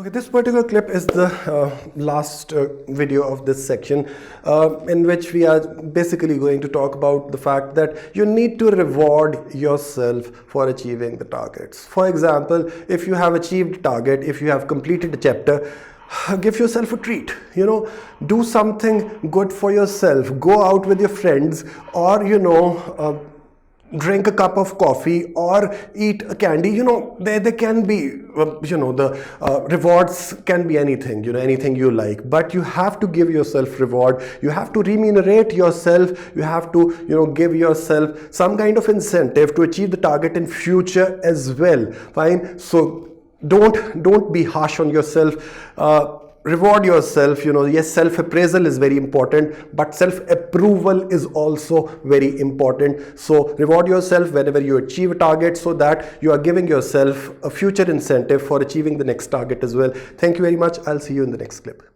Okay, this particular clip is the last video of this section in which we are basically going to talk about the fact that you need to reward yourself for achieving the targets. For example, if you have achieved a target, if you have completed a chapter, give yourself a treat, do something good for yourself, go out with your friends, or drink a cup of coffee or eat a candy. There can be the rewards can be anything, anything you like, but you have to give yourself reward. You have to remunerate yourself. You have to give yourself some kind of incentive to achieve the target in future as well. Fine. So don't be harsh on yourself. Reward yourself. Yes, self-appraisal is very important, but self-approval is also very important. So reward yourself whenever you achieve a target, so that you are giving yourself a future incentive for achieving the next target as well. Thank you very much. I'll see you in the next clip.